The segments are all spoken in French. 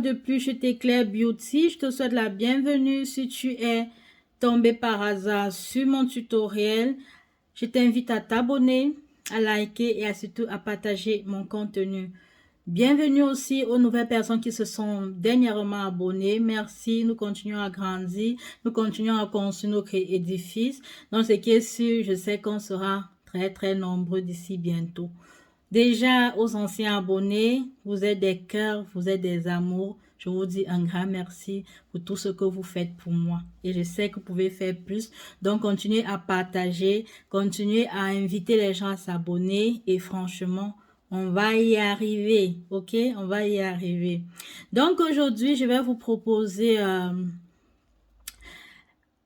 depuis Je t'éclaire Beauty. Je te souhaite la bienvenue si tu es tombé par hasard sur mon tutoriel. Je t'invite à t'abonner, à liker et surtout à partager mon contenu. Bienvenue aussi aux nouvelles personnes qui se sont dernièrement abonnées. Merci, nous continuons à grandir, nous continuons à construire notre édifice. Donc, ce qui est sûr, je sais qu'on sera très nombreux d'ici bientôt. Déjà, aux anciens abonnés, vous êtes des cœurs, vous êtes des amours. Je vous dis un grand merci pour tout ce que vous faites pour moi. Et je sais que vous pouvez faire plus. Donc, continuez à partager, continuez à inviter les gens à s'abonner. Et franchement, on va y arriver, ok? On va y arriver. Donc, aujourd'hui, je vais vous proposer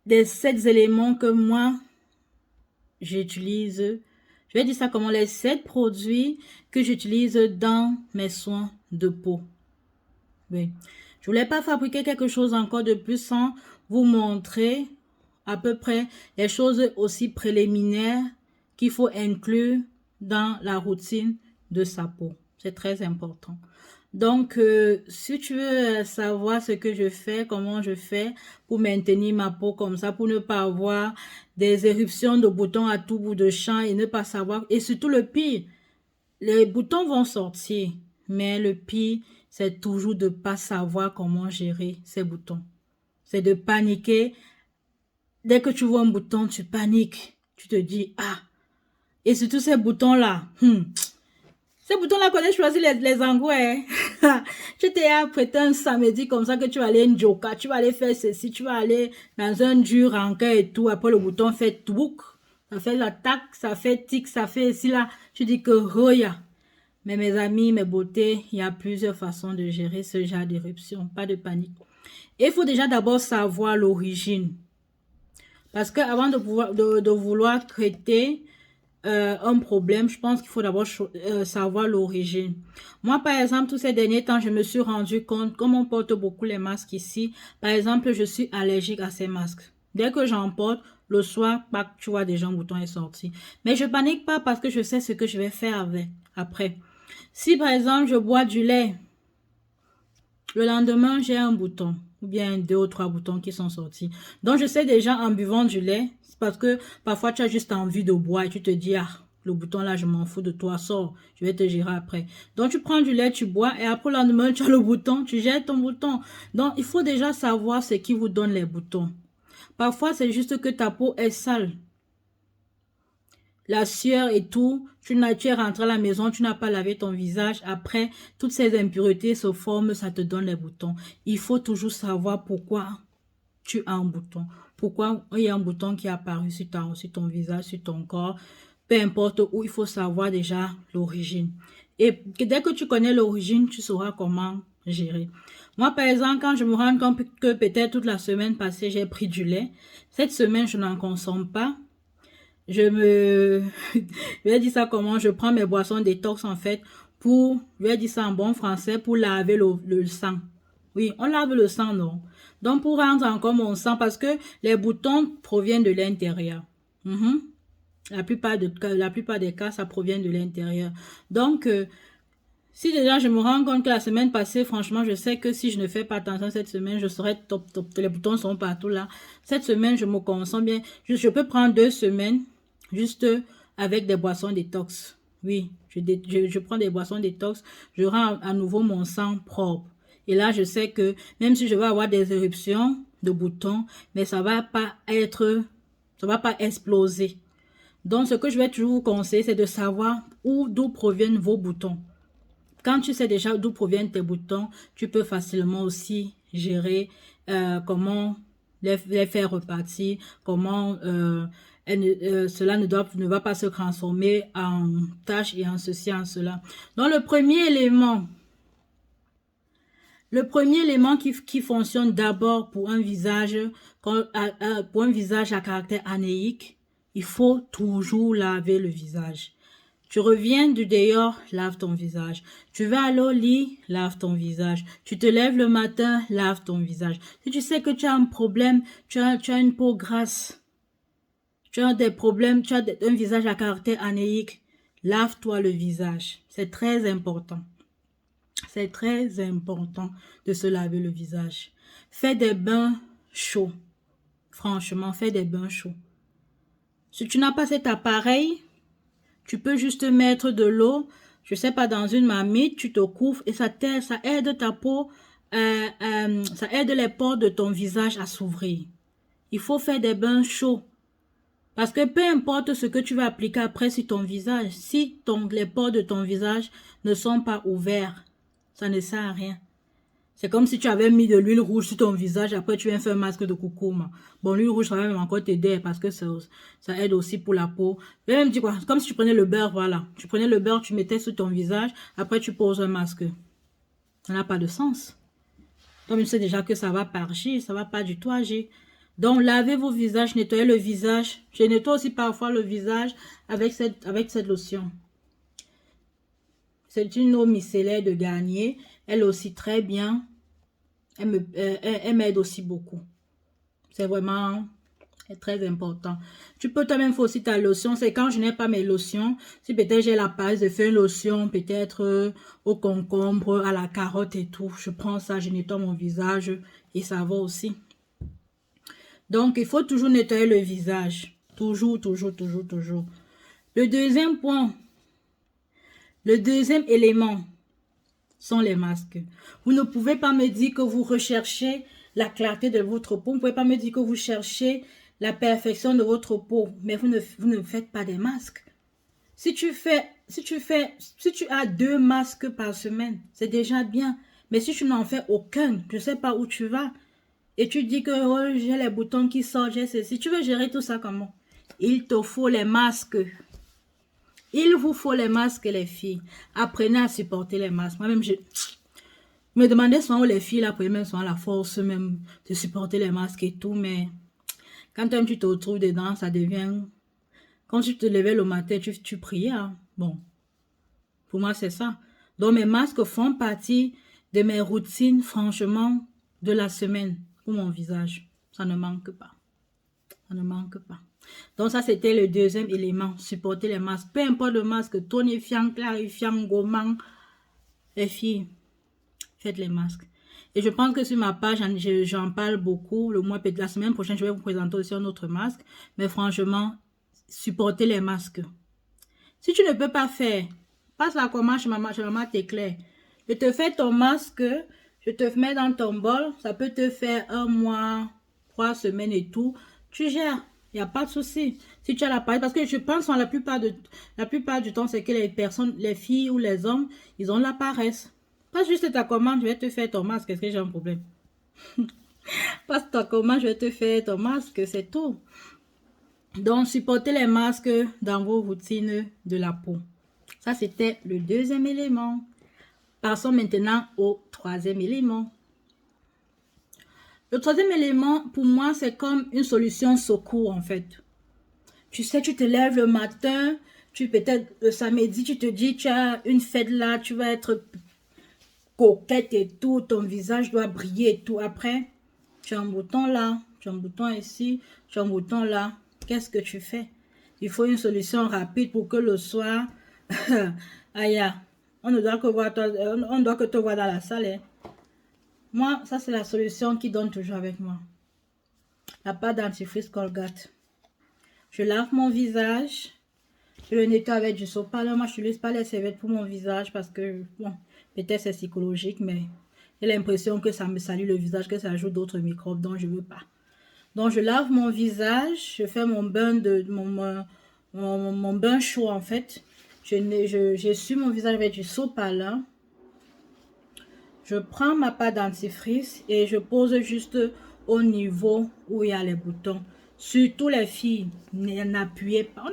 des 7 éléments que moi, j'utilise. Je vais dire ça comment les 7 produits que j'utilise dans mes soins de peau. Oui. Je voulais pas fabriquer quelque chose encore de plus sans vous montrer à peu près les choses aussi préliminaires qu'il faut inclure dans la routine de sa peau. C'est très important. Donc, si tu veux savoir ce que je fais, comment je fais pour maintenir ma peau comme ça, pour ne pas avoir des éruptions de boutons à tout bout de champ et ne pas savoir, et surtout le pire, les boutons vont sortir, mais le pire, c'est toujours de ne pas savoir comment gérer ces boutons. C'est de paniquer. Dès que tu vois un bouton, tu paniques. Tu te dis, ah, et surtout ces boutons-là, ces boutons-là, quand j'ai choisi les angouais, tu t'es apprêté un samedi comme ça que tu vas aller un joker, tu vas aller faire ceci, tu vas aller dans un dur encas et tout. Après, le bouton fait touk, ça fait l'attaque, ça fait tic, ça fait ici, là. Tu dis que roya. Mais mes amis, mes beautés, il y a plusieurs façons de gérer ce genre d'éruption. Pas de panique. Et il faut déjà d'abord savoir l'origine. Parce qu'avant de vouloir traiter un problème, je pense qu'il faut d'abord savoir l'origine. Moi, par exemple, tous ces derniers temps, je me suis rendu compte, comme on porte beaucoup les masques ici, par exemple, je suis allergique à ces masques. Dès que j'en porte, le soir, tu vois déjà un bouton est sorti. Mais je panique pas parce que je sais ce que je vais faire avec, après. Si par exemple, je bois du lait, le lendemain, j'ai un bouton ou bien 2 ou 3 boutons qui sont sortis. Donc, je sais déjà en buvant du lait, c'est parce que parfois, tu as juste envie de boire et tu te dis, ah, le bouton là, je m'en fous de toi, sors, je vais te gérer après. Donc, tu prends du lait, tu bois et après le lendemain, tu as le bouton, tu jettes ton bouton. Donc, il faut déjà savoir ce qui vous donne les boutons. Parfois, c'est juste que ta peau est sale. La sueur et tout, tu es rentré à la maison, tu n'as pas lavé ton visage. Après, toutes ces impuretés se forment, ça te donne les boutons. Il faut toujours savoir pourquoi tu as un bouton. Pourquoi il y a un bouton qui est apparu sur ton visage, sur ton corps. Peu importe où, il faut savoir déjà l'origine. Et dès que tu connais l'origine, tu sauras comment gérer. Moi, par exemple, quand je me rends compte que peut-être toute la semaine passée, j'ai pris du lait. Cette semaine, je n'en consomme pas. Je vais dire ça comment, je prends mes boissons détox en fait je vais dire ça en bon français, pour laver le sang. Oui, on lave le sang, non? Donc, pour rendre encore mon sang, parce que les boutons proviennent de l'intérieur. La plupart des cas, ça provient de l'intérieur. Donc, si déjà je me rends compte que la semaine passée, franchement, je sais que si je ne fais pas attention cette semaine, je serai top. Les boutons sont partout là. Cette semaine, je me consomme bien. Je peux prendre 2 semaines juste avec des boissons détox. Oui, je prends des boissons détox. Je rends à nouveau mon sang propre. Et là, je sais que même si je vais avoir des éruptions de boutons, mais ça va pas exploser. Donc, ce que je vais toujours vous conseiller, c'est de savoir d'où proviennent vos boutons. Quand tu sais déjà d'où proviennent tes boutons, tu peux facilement aussi gérer comment les faire repartir, comment cela ne va pas se transformer en taches et en ceci, en cela. Donc, le premier élément qui fonctionne d'abord pour un visage à caractère anéique, il faut toujours laver le visage. Tu reviens du dehors, lave ton visage. Tu vas aller au lit, lave ton visage. Tu te lèves le matin, lave ton visage. Si tu sais que tu as un problème, tu as une peau grasse, tu as des problèmes, tu as un visage à caractère anéique, lave-toi le visage. C'est très important. c'est très important de se laver le visage. Fais des bains chauds. Franchement, fais des bains chauds. Si tu n'as pas cet appareil, tu peux juste mettre de l'eau, je sais pas, dans une marmite, tu te couvres et ça aide ta peau, ça aide les pores de ton visage à s'ouvrir. Il faut faire des bains chauds. Parce que peu importe ce que tu vas appliquer après sur ton visage, si les pores de ton visage ne sont pas ouverts, ça ne sert à rien. C'est comme si tu avais mis de l'huile rouge sur ton visage, après tu viens faire un masque de coucou. Bon, l'huile rouge, ça va même encore t'aider parce que ça aide aussi pour la peau. Je vais même dire quoi, comme si tu prenais le beurre, voilà. Tu prenais le beurre, tu mettais sur ton visage, après tu poses un masque. Ça n'a pas de sens. Donc, tu sais déjà que ça va pas agir, ça va pas du tout agir. Donc, lavez vos visages, nettoyez le visage. Je nettoie aussi parfois le visage avec cette lotion. C'est une eau micellaire de Garnier. Elle aussi très bien. Elle m'aide aussi beaucoup. C'est vraiment très important. Tu peux toi-même faire aussi ta lotion. C'est quand je n'ai pas mes lotions. Si peut-être j'ai la passe de faire une lotion, peut-être au concombre, à la carotte et tout. Je prends ça, je nettoie mon visage et ça va aussi. Donc, il faut toujours nettoyer le visage. Toujours, toujours, toujours, toujours. Le deuxième point, le deuxième élément sont les masques. Vous ne pouvez pas me dire que vous recherchez la clarté de votre peau. Vous ne pouvez pas me dire que vous cherchez la perfection de votre peau. Mais vous ne faites pas des masques. Si tu as 2 masques par semaine, c'est déjà bien. Mais si tu n'en fais aucun, je ne sais pas où tu vas. Et tu dis que oh, j'ai les boutons qui sortent, j'ai ceci. Tu veux gérer tout ça comment? Il te faut les masques. Il vous faut les masques, les filles. Apprenez à supporter les masques. Moi-même, je me demandais souvent où les filles là, même souvent la force même de supporter les masques et tout. Mais quand tu te retrouves dedans, ça devient... Quand tu te levais le matin, tu priais. Hein? Bon, pour moi, c'est ça. Donc, mes masques font partie de mes routines, franchement, de la semaine pour mon visage. Ça ne manque pas. Ça ne manque pas. Donc, ça, c'était le deuxième élément. Supporter les masques. Peu importe le masque, tonifiant, clarifiant, gommant. Les filles, faites les masques. Et je pense que sur ma page, j'en parle beaucoup. La semaine prochaine, je vais vous présenter aussi un autre masque. Mais franchement, supporter les masques. Si tu ne peux pas faire, passe la commande chez maman Téclair. Je te fais ton masque, je te mets dans ton bol. Ça peut te faire 1 mois, 3 semaines et tout. Tu gères. Il n'y a pas de souci. Si tu as l'appareil, parce que je pense que la plupart du temps, c'est que les personnes, les filles ou les hommes, ils ont la paresse. Passe juste ta commande, je vais te faire ton masque. Est-ce que j'ai un problème? Passe ta commande, je vais te faire ton masque, c'est tout. Donc, supportez les masques dans vos routines de la peau. Ça, c'était le deuxième élément. Passons maintenant au troisième élément. Le troisième élément, pour moi, c'est comme une solution secours, en fait. Tu sais, tu te lèves le matin, peut-être le samedi, tu te dis, tu as une fête là, tu vas être coquette et tout, ton visage doit briller et tout. Après, tu as un bouton là, tu as un bouton ici, tu as un bouton là. Qu'est-ce que tu fais? Il faut une solution rapide pour que le soir, aïe, on ne doit que te voir dans la salle. Hein. Moi, ça c'est la solution qui donne toujours avec moi. La pâte dentifrice Colgate. Je lave mon visage. Je le nettoie avec du sopalin. Moi, je n'utilise pas les serviettes pour mon visage parce que, bon, peut-être c'est psychologique, mais j'ai l'impression que ça me salue le visage, que ça ajoute d'autres microbes, donc je ne veux pas. Donc, je lave mon visage. Je fais mon bain mon bain chaud, en fait. J'essuie mon visage avec du sopalin. Je prends ma pâte dentifrice et je pose juste au niveau où il y a les boutons. Surtout les filles, n'appuyez pas.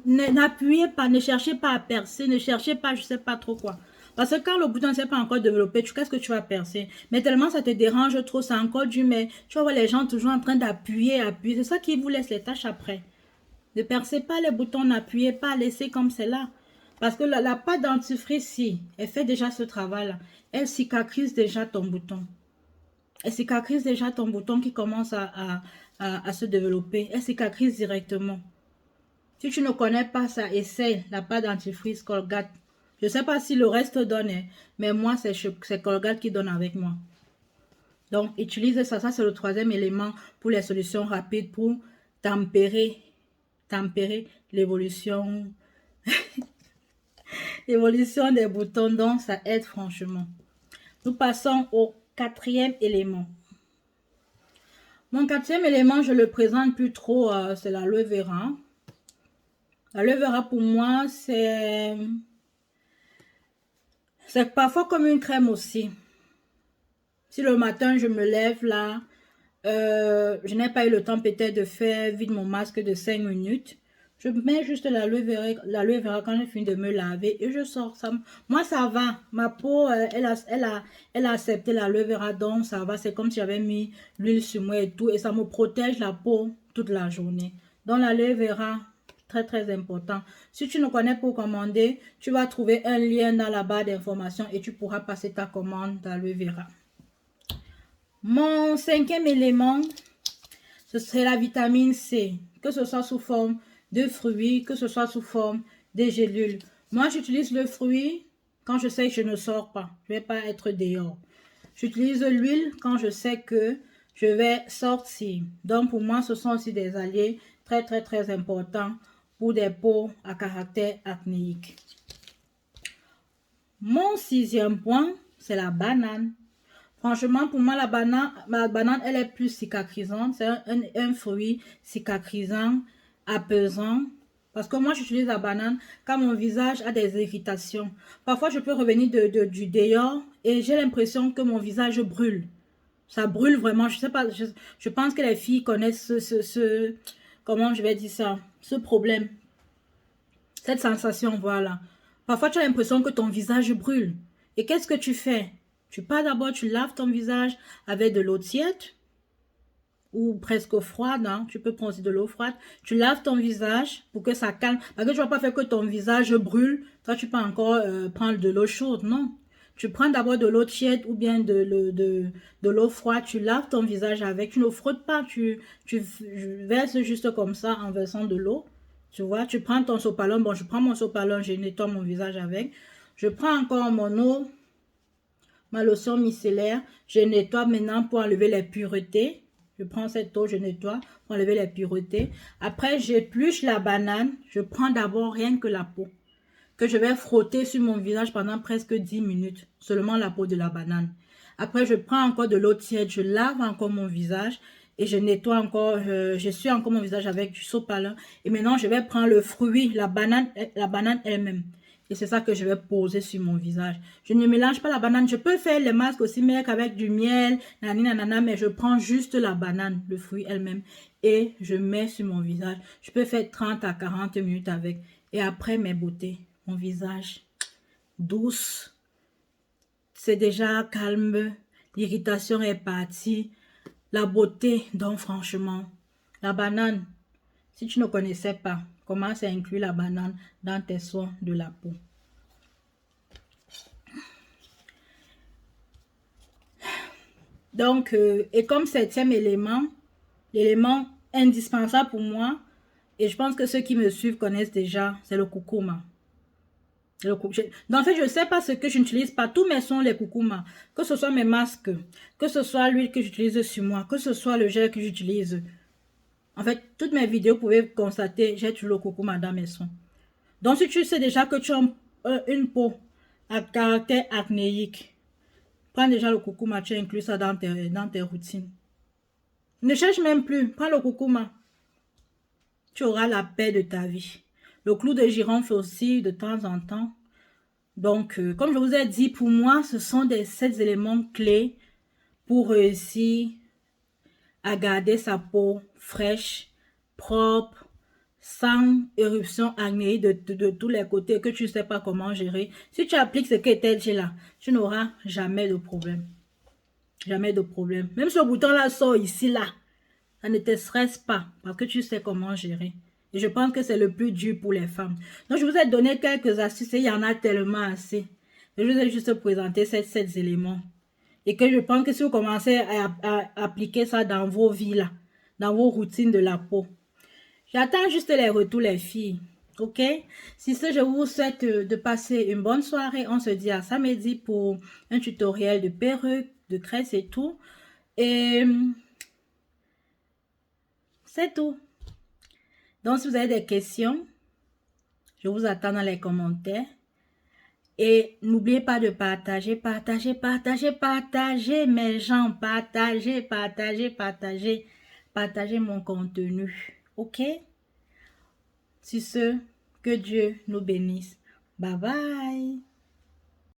N'appuyez pas, ne cherchez pas à percer, ne cherchez pas, je sais pas trop quoi. Parce que quand le bouton ne s'est pas encore développé, qu'est-ce que tu vas percer? Mais tellement ça te dérange trop, c'est encore dur, mais tu vas voir les gens toujours en train d'appuyer, appuyer. C'est ça qui vous laisse les tâches après. Ne percez pas les boutons, n'appuyez pas, laissez comme c'est là. Parce que la pâte dentifrice, si, elle fait déjà ce travail-là. Elle cicatrise déjà ton bouton. Elle cicatrise déjà ton bouton qui commence à se développer. Elle cicatrise directement. Si tu ne connais pas ça, essaye la pâte dentifrice Colgate. Je ne sais pas si le reste donne, hein, mais moi, c'est Colgate qui donne avec moi. Donc, utilise ça. Ça, c'est le troisième élément pour les solutions rapides pour tempérer l'évolution des boutons. Donc, ça aide franchement. Nous passons au quatrième élément. Mon quatrième élément, je le présente plus trop, c'est l'aloe vera. L'aloe vera pour moi, c'est parfois comme une crème aussi. Si le matin, je me lève là, je n'ai pas eu le temps peut-être de faire vide mon masque de 5 minutes. Je mets juste l'aloe vera quand je finis de me laver et je sors. Moi, ça va. Ma peau, elle a accepté l'aloe vera, donc ça va. C'est comme si j'avais mis l'huile sur moi et tout. Et ça me protège la peau toute la journée. Donc, l'aloe vera, très, très important. Si tu ne connais pas commander, tu vas trouver un lien dans la barre d'informations et tu pourras passer ta commande d'aloe vera. Mon cinquième élément, ce serait la vitamine C, que ce soit sous forme de fruits, que ce soit sous forme de gélules. Moi, j'utilise le fruit quand je sais que je ne sors pas. Je ne vais pas être dehors. J'utilise l'huile quand je sais que je vais sortir. Donc, pour moi, ce sont aussi des alliés très, très, très importants pour des peaux à caractère acnéique. Mon sixième point, c'est la banane. Franchement, pour moi, la banane, elle est plus cicatrisante. C'est un fruit cicatrisant, apaisant. Parce que moi, j'utilise la banane quand mon visage a des irritations. Parfois, je peux revenir du dehors et j'ai l'impression que mon visage brûle. Ça brûle vraiment. Je sais pas, je pense que les filles connaissent comment je vais dire ça, ce problème. Cette sensation, voilà. Parfois, tu as l'impression que ton visage brûle. Et qu'est-ce que tu fais? Tu pars d'abord, tu laves ton visage avec de l'eau tiède ou presque froide. Hein. Tu peux prendre aussi de l'eau froide. Tu laves ton visage pour que ça calme. Parce que tu ne vas pas faire que ton visage brûle. Toi, tu peux encore prendre de l'eau chaude. Non. Tu prends d'abord de l'eau tiède ou bien de l'eau froide. Tu laves ton visage avec. Tu ne frottes pas. Tu verses juste comme ça en versant de l'eau. Tu vois, tu prends ton sopalin. Bon, je prends mon sopalin, je nettoie mon visage avec. Je prends encore mon eau. Ma lotion micellaire, je nettoie maintenant pour enlever les puretés. Je prends cette eau, je nettoie pour enlever les puretés. Après, j'épluche la banane. Je prends d'abord rien que la peau, que je vais frotter sur mon visage pendant presque 10 minutes. Seulement la peau de la banane. Après, je prends encore de l'eau tiède. Je lave encore mon visage et je nettoie encore. Je suis encore mon visage avec du sopalin. Et maintenant, je vais prendre le fruit, la banane elle-même. Et c'est ça que je vais poser sur mon visage. Je ne mélange pas la banane. Je peux faire les masques aussi, mais avec du miel, nanana, mais je prends juste la banane, le fruit elle-même, et je mets sur mon visage. Je peux faire 30 à 40 minutes avec. Et après mes beautés, mon visage douce, c'est déjà calme, l'irritation est partie, la beauté, donc franchement, la banane, si tu ne connaissais pas, commence à inclure la banane dans tes soins de la peau. Donc, et comme septième élément, l'élément indispensable pour moi, et je pense que ceux qui me suivent connaissent déjà, c'est le curcuma. Donc, en fait, je ne sais pas ce que je n'utilise pas. Tous mes soins, les curcuma. Que ce soit mes masques, que ce soit l'huile que j'utilise sur moi, que ce soit le gel que j'utilise. En fait, toutes mes vidéos, vous pouvez constater, j'ai toujours le curcuma dans mes soins. Donc, si tu sais déjà que tu as une peau à caractère acnéique, prends déjà le curcuma, tu inclus ça dans tes routines. Ne cherche même plus, prends le curcuma. Tu auras la paix de ta vie. Le clou de girofle aussi, de temps en temps. Donc, comme je vous ai dit, pour moi, ce sont 7 éléments clés pour réussir à garder sa peau fraîche, propre, sans éruption acnéique de tous les côtés, que tu ne sais pas comment gérer. Si tu appliques ce que tu dit là, tu n'auras jamais de problème. Jamais de problème. Même ce bouton-là sort ici, là. Ça ne te stresse pas parce que tu sais comment gérer. Et je pense que c'est le plus dur pour les femmes. Donc, je vous ai donné quelques astuces et il y en a tellement assez. Je vous ai juste présenté ces 7 éléments. Et que je pense que si vous commencez à appliquer ça dans vos vies là, dans vos routines de la peau. J'attends juste les retours, les filles. Ok? Si ce, je vous souhaite de passer une bonne soirée. On se dit à samedi pour un tutoriel de perruque, de tresse et tout. Et c'est tout. Donc, si vous avez des questions, je vous attends dans les commentaires. Et n'oubliez pas de partager, partager, partager, partager, mes gens. Partagez, partagez, partagez. Partagez mon contenu. Ok? Sur ce, que Dieu nous bénisse. Bye bye.